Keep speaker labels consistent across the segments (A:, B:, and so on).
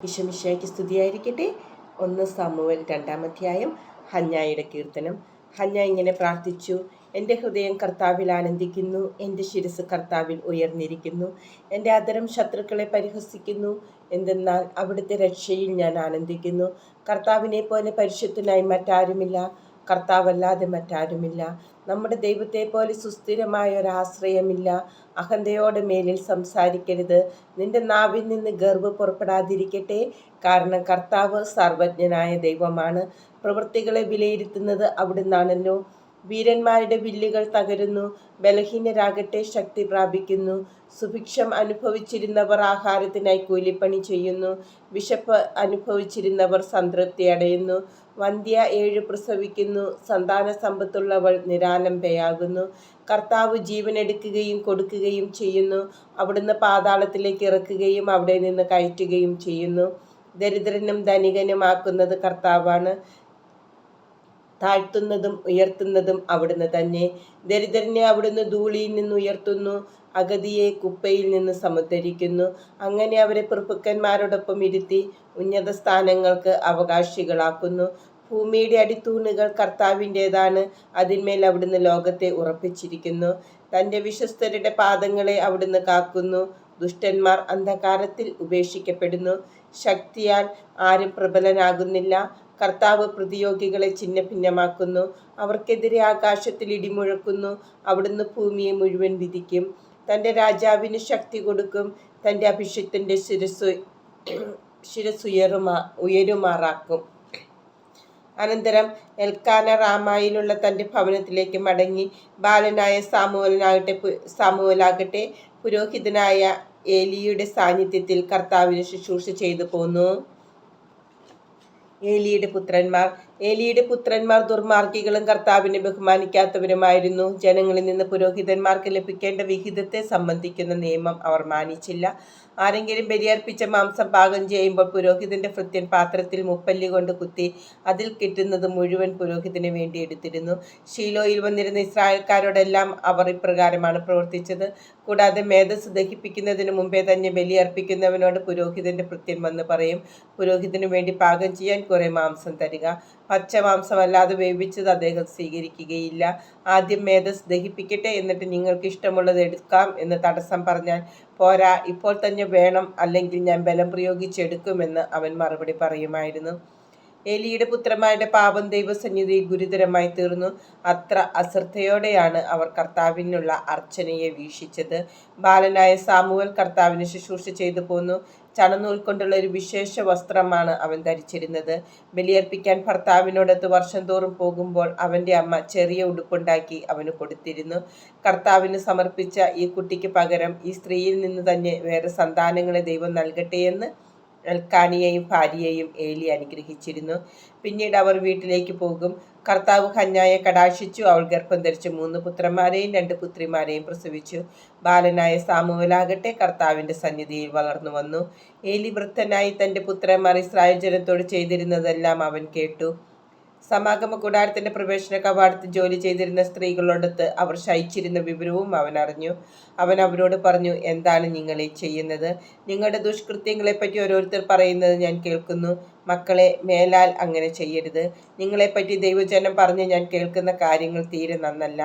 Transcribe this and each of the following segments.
A: ഈശോമിശിഹായ്ക്ക് സ്തുതിയായിരിക്കട്ടെ. 1 സാമുവേൽ 2-ാം അധ്യായം. ഹന്നായുടെ കീർത്തനം. ഹന്ന ഇങ്ങനെ പ്രാർത്ഥിച്ചു: എൻ്റെ ഹൃദയം കർത്താവിൽ ആനന്ദിക്കുന്നു, എൻ്റെ ശിരസ് കർത്താവിൽ ഉയർന്നിരിക്കുന്നു. എൻ്റെ അധരം ശത്രുക്കളെ പരിഹസിക്കുന്നു, എന്തെന്നാൽ അവിടുത്തെ രക്ഷയിൽ ഞാൻ ആനന്ദിക്കുന്നു. കർത്താവിനെ പോലെ പരിശുദ്ധനായി മറ്റാരുമില്ല, കർത്താവല്ലാതെ മറ്റാരുമില്ല. നമ്മുടെ ദൈവത്തെ പോലെ സുസ്ഥിരമായ ഒരാശ്രയമില്ല. അഹന്തയോടെ മേലിൽ സംസാരിക്കരുത്. നിന്റെ നാവിൽ നിന്ന് ഗർവ് പുറപ്പെടാതിരിക്കട്ടെ. കാരണം കർത്താവ് സർവജ്ഞനായ ദൈവമാണ്. പ്രവൃത്തികളെ വിലയിരുത്തുന്നത് അവിടുന്നാണല്ലോ. വീരന്മാരുടെ വില്ലുകൾ തകരുന്നു, ബലഹീനരാകട്ടെ ശക്തി പ്രാപിക്കുന്നു. സുഭിക്ഷം അനുഭവിച്ചിരുന്നവർ ആഹാരത്തിനായി കൂലിപ്പണി ചെയ്യുന്നു, വിശപ്പ് അനുഭവിച്ചിരുന്നവർ സംതൃപ്തി അടയുന്നു. വന്ധ്യ 7 പ്രസവിക്കുന്നു, സന്താന സമ്പത്തുള്ളവൾ നിരാലംബയാകുന്നു. കർത്താവ് ജീവനെടുക്കുകയും കൊടുക്കുകയും ചെയ്യുന്നു. അവിടുന്ന് പാതാളത്തിലേക്ക് ഇറക്കുകയും അവിടെ നിന്ന് കയറ്റുകയും ചെയ്യുന്നു. ദരിദ്രനും ധനികനുമാക്കുന്നത് കർത്താവാണ്, താഴ്ത്തുന്നതും ഉയർത്തുന്നതും അവിടുന്ന് തന്നെ. ദരിദ്രനെ അവിടുന്ന് ധൂളിയിൽ നിന്ന് ഉയർത്തുന്നു, അഗതിയെ കുപ്പയിൽ നിന്ന് സമുദ്ധരിക്കുന്നു. അങ്ങനെ അവരെ പ്രഭുക്കന്മാരോടൊപ്പം ഇരുത്തി ഉന്നത സ്ഥാനങ്ങൾക്ക് അവകാശികളാക്കുന്നു. ഭൂമിയുടെ അടിത്തൂണുകൾ കർത്താവിൻ്റേതാണ്, അതിന്മേൽ അവിടുന്ന് ലോകത്തെ ഉറപ്പിച്ചിരിക്കുന്നു. തൻ്റെ വിശ്വസ്തരുടെ പാദങ്ങളെ അവിടുന്ന് കാക്കുന്നു. ദുഷ്ടന്മാർ അന്ധകാരത്തിൽ ഉപേക്ഷിക്കപ്പെടുന്നു, ശക്തിയാൽ ആരും പ്രബലനാകുന്നില്ല. കർത്താവ് പ്രതിയോഗികളെ ഛിന്നഭിന്നമാക്കുന്നു, അവർക്കെതിരെ ആകാശത്തിൽ ഇടിമുഴക്കുന്നു. അവിടുന്ന് ഭൂമിയെ മുഴുവൻ വിധിക്കും, തൻ്റെ രാജാവിന് ശക്തി കൊടുക്കും, തൻ്റെ അഭിഷിക്തൻ്റെ ഉയരുമാറാക്കും. അനന്തരം എൽക്കാന റാമായിലുള്ള തൻ്റെ ഭവനത്തിലേക്ക് മടങ്ങി. ബാലനായ സാമുവേലാകട്ടെ പുരോഹിതനായ ഏലിയുടെ സാന്നിധ്യത്തിൽ കർത്താവിന് ശുശ്രൂഷ ചെയ്തു പോന്നു. ഏലിയുടെ പുത്രന്മാർ ദുർമാർഗികളും കർത്താവിനെ ബഹുമാനിക്കാത്തവരുമായിരുന്നു. ജനങ്ങളിൽ നിന്ന് പുരോഹിതന്മാർക്ക് ലഭിക്കേണ്ട വിഹിതത്തെ സംബന്ധിക്കുന്ന നിയമം അവർ മാനിച്ചില്ല. ആരെങ്കിലും ബലിയർപ്പിച്ച മാംസം പാകം ചെയ്യുമ്പോൾ പുരോഹിതന്റെ ഭൃത്യൻ പാത്രത്തിൽ മുപ്പല്ലി കൊണ്ട് കുത്തി അതിൽ കിട്ടുന്നത് മുഴുവൻ പുരോഹിതന് വേണ്ടി എടുത്തിരുന്നു. ശീലോയിൽ വന്നിരുന്ന ഇസ്രായേൽക്കാരോടെല്ലാം അവർ ഇപ്രകാരമാണ് പ്രവർത്തിച്ചത്. കൂടാതെ മേധസ് ദഹിപ്പിക്കുന്നതിന് മുമ്പേ തന്നെ ബലിയർപ്പിക്കുന്നവനോട് പുരോഹിതന്റെ ഭൃത്യൻ വന്ന് പറയും: പുരോഹിതനു വേണ്ടി പാകം ചെയ്യാൻ കുറെ മാംസം തരിക. പച്ച മാംസമല്ലാതെ വേവിച്ചത് അദ്ദേഹം സ്വീകരിക്കുകയില്ല. ആദ്യം മേധസ് ദഹിപ്പിക്കട്ടെ, എന്നിട്ട് നിങ്ങൾക്ക് ഇഷ്ടമുള്ളത് എടുക്കാം എന്ന് തടസ്സം പറഞ്ഞാൽ പോരാ, ഇപ്പോൾ തന്നെ വേണം, അല്ലെങ്കിൽ ഞാൻ ബലം പ്രയോഗിച്ചെടുക്കുമെന്ന് അവൻ മറുപടി പറയുമായിരുന്നു. ഏലിയുടെ പുത്രന്മാരുടെ പാപം ദൈവസന്നിധിയിൽ ഗുരുതരമായി തീർന്നു. അത്ര അശ്രദ്ധയോടെയാണ് അവർ കർത്താവിനുള്ള അർച്ചനയെ വീക്ഷിച്ചത്. ബാലനായ സാമുവേൽ കർത്താവിന് ശുശ്രൂഷ ചെയ്തു പോന്നു. ചണനൂൽ കൊണ്ടുള്ള ഒരു വിശേഷ വസ്ത്രമാണ് അവൻ ധരിച്ചിരുന്നത്. ബലിയർപ്പിക്കാൻ ഭർത്താവിനോടൊത്ത് വർഷം തോറും പോകുമ്പോൾ അവൻ്റെ അമ്മ ചെറിയ ഉടുപ്പുണ്ടാക്കി അവന് കൊടുത്തിരുന്നു. കർത്താവിന് സമർപ്പിച്ച ഈ കുട്ടിക്ക് പകരം ഈ സ്ത്രീയിൽ നിന്ന് തന്നെ വേറെ സന്താനങ്ങളെ ദൈവം നൽകട്ടെയെന്ന് എൽക്കാനയെയും ഭാര്യയെയും ഏലി അനുഗ്രഹിച്ചിരുന്നു. പിന്നീട് അവർ വീട്ടിലേക്ക് പോകും. കർത്താവ് ഹന്നായെ കടാക്ഷിച്ചു. അവൾ ഗർഭം ധരിച്ച് 3 പുത്രന്മാരെയും 2 പുത്രിമാരെയും പ്രസവിച്ചു. ബാലനായ സാമുവേലാകട്ടെ കർത്താവിൻ്റെ സന്നിധിയിൽ വളർന്നു വന്നു. ഏലി വൃദ്ധനായി തൻ്റെ പുത്രന്മാർ ഇസ്രായേൽ ജനത്തോട് ചെയ്തിരുന്നതെല്ലാം അവൻ കേട്ടു. സമാഗമ കൂടാരത്തിന്റെ പ്രവേശന കവാടത്തിൽ ജോലി ചെയ്തിരുന്ന സ്ത്രീകളോടൊത്ത് അവർ ശയിച്ചിരുന്ന വിവരവും അവൻ അറിഞ്ഞു. അവൻ അവരോട് പറഞ്ഞു: എന്താണ് നിങ്ങൾ ഈ ചെയ്യുന്നത്? നിങ്ങളുടെ ദുഷ്കൃത്യങ്ങളെപ്പറ്റി ഓരോരുത്തർ പറയുന്നത് ഞാൻ കേൾക്കുന്നു. മക്കളെ, മേലാൽ അങ്ങനെ ചെയ്യരുത്. നിങ്ങളെപ്പറ്റി ദൈവജനം പറഞ്ഞ് ഞാൻ കേൾക്കുന്ന കാര്യങ്ങൾ തീരെ നന്നല്ല.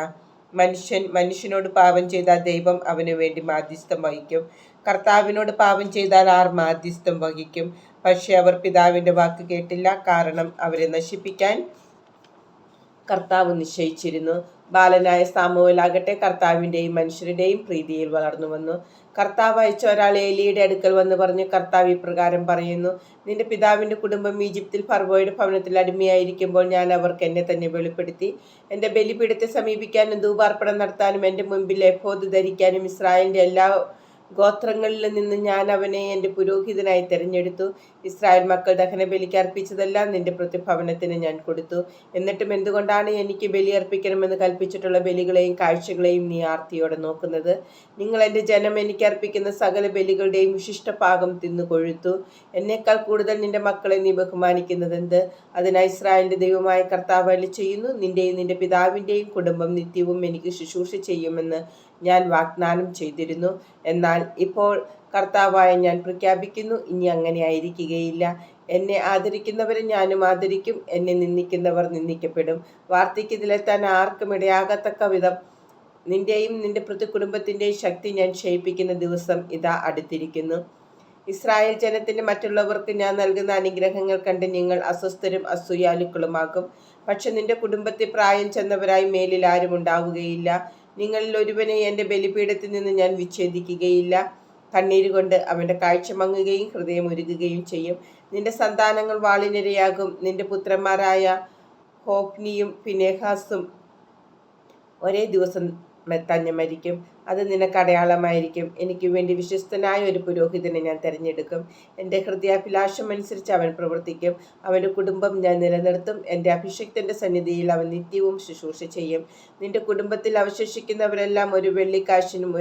A: മനുഷ്യനോട് പാപം ചെയ്താൽ ദൈവം അവന് വേണ്ടി മാധ്യസ്ഥം വഹിക്കും. കർത്താവിനോട് പാപം ചെയ്താൽ ആർ മാധ്യസ്ഥം വഹിക്കും? പക്ഷെ അവർ പിതാവിൻ്റെ വാക്ക് കേട്ടില്ല, കാരണം അവരെ നശിപ്പിക്കാൻ കർത്താവ് നിശ്ചയിച്ചിരുന്നു. ബാലനായ സാമുവേലാകട്ടെ കർത്താവിൻ്റെയും മനുഷ്യരുടെയും പ്രീതിയിൽ വളർന്നു വന്നു. കർത്താവ് അയച്ച ഒരാൾ ഏലിയുടെ അടുക്കൽ വന്ന് പറഞ്ഞു: കർത്താവ് ഇപ്രകാരം പറയുന്നു, നിന്റെ പിതാവിൻ്റെ കുടുംബം ഈജിപ്തിൽ ഫറവോയുടെ ഭവനത്തിൽ അടിമയായിരിക്കുമ്പോൾ ഞാൻ അവർക്ക് എന്നെ തന്നെ വെളിപ്പെടുത്തി. എൻ്റെ ബലിപീഠത്തെ സമീപിക്കാനും ധൂപാർപ്പണം നടത്താനും എൻ്റെ മുൻപിൽ എഫോദ് ധരിക്കാനും ഇസ്രായേലിൻ്റെ എല്ലാ ഗോത്രങ്ങളിൽ നിന്ന് ഞാൻ അവനെ എൻ്റെ പുരോഹിതനായി തിരഞ്ഞെടുത്തു. ഇസ്രായേൽ മക്കൾ ദഹനബലിക്ക് അർപ്പിച്ചതെല്ലാം നിന്റെ പ്രതിഭവനത്തിന് ഞാൻ കൊടുത്തു. എന്നിട്ടും എന്തുകൊണ്ടാണ് എനിക്ക് ബലിയർപ്പിക്കണമെന്ന് കൽപ്പിച്ചിട്ടുള്ള ബലികളെയും കാഴ്ചകളെയും നീ ആർത്തിയോടെ നോക്കുന്നത്? നിങ്ങൾ എൻ്റെ ജനം എനിക്ക് അർപ്പിക്കുന്ന സകല ബലികളുടെയും വിശിഷ്ടഭാഗം തിന്നു കൊഴുത്തു. എന്നേക്കാൾ കൂടുതൽ നിന്റെ മക്കളെ നീ ബഹുമാനിക്കുന്നത് എന്ത്? അതിനാൽ ഇസ്രായേലിൻ്റെ ദൈവമായ കർത്താവ് അരുളിച്ചെയ്യുന്നു: നിന്റെയും നിന്റെ പിതാവിൻ്റെയും കുടുംബം നിത്യവും എനിക്ക് ശുശ്രൂഷ ചെയ്യുമെന്ന് ഞാൻ വാഗ്ദാനം ചെയ്തിരുന്നു. എന്നാൽ ഇപ്പോൾ കർത്താവായ ഞാൻ പ്രഖ്യാപിക്കുന്നു, ഇനി അങ്ങനെ ആയിരിക്കുകയില്ല. എന്നെ ആദരിക്കുന്നവരെ ഞാനും ആദരിക്കും, എന്നെ നിന്ദിക്കുന്നവർ നിന്ദിക്കപ്പെടും. വാർദ്ധക്യത്തിലെത്താൻ ആർക്കും ഇടയാകത്തക്ക വിധം നിന്റെയും നിന്റെ കുടുംബത്തിന്റെയും ശക്തി ഞാൻ ക്ഷയിപ്പിക്കുന്ന ദിവസം ഇതാ അടുത്തിരിക്കുന്നു. ഇസ്രായേൽ ജനത്തിന് മറ്റുള്ളവർക്ക് ഞാൻ നൽകുന്ന അനുഗ്രഹങ്ങൾ കണ്ട് നിങ്ങൾ അസ്വസ്ഥരും അസൂയാലുക്കളുമാകും. പക്ഷെ നിന്റെ കുടുംബത്തിൽ പ്രായം ചെന്നവരായി മേലിൽ ആരും ഉണ്ടാവുകയില്ല. നിങ്ങളിൽ ഒരുവനെ എൻ്റെ ബലിപീഠത്തിൽ നിന്ന് ഞാൻ വിച്ഛേദിക്കുകയില്ല. കണ്ണീരുകൊണ്ട് അവൻ്റെ കാഴ്ച മങ്ങുകയും ഹൃദയം ഉരുകുകയും ചെയ്യും. നിന്റെ സന്താനങ്ങൾ വാളിനിരയാകും. നിന്റെ പുത്രന്മാരായ ഹോഫ്നിയും ഫിനെഹാസും ഒരേ ദിവസം തന്നെ മരിക്കും. അത് നിനക്ക് അടയാളമായിരിക്കും. എനിക്ക് വേണ്ടി വിശ്വസ്തനായ ഒരു പുരോഹിതനെ ഞാൻ തിരഞ്ഞെടുക്കും. എൻ്റെ ഹൃദയാഭിലാഷം അനുസരിച്ച് അവൻ പ്രവർത്തിക്കും. അവൻ്റെ കുടുംബം ഞാൻ നിലനിർത്തും. എൻ്റെ അഭിഷിക്തൻ്റെ സന്നിധിയിൽ അവൻ നിത്യവും ശുശ്രൂഷ ചെയ്യും. നിന്റെ കുടുംബത്തിൽ അവശേഷിക്കുന്നവരെല്ലാം ഒരു വെള്ളിക്കാശിനും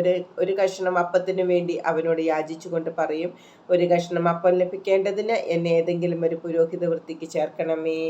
A: ഒരു കഷ്ണം അപ്പത്തിനു വേണ്ടി അവനോട് യാചിച്ചുകൊണ്ട് പറയും, ഒരു കഷ്ണം അപ്പം ലഭിക്കേണ്ടതിന് എന്നെ ഏതെങ്കിലും ഒരു പുരോഹിത വൃത്തിക്ക് ചേർക്കണമേ.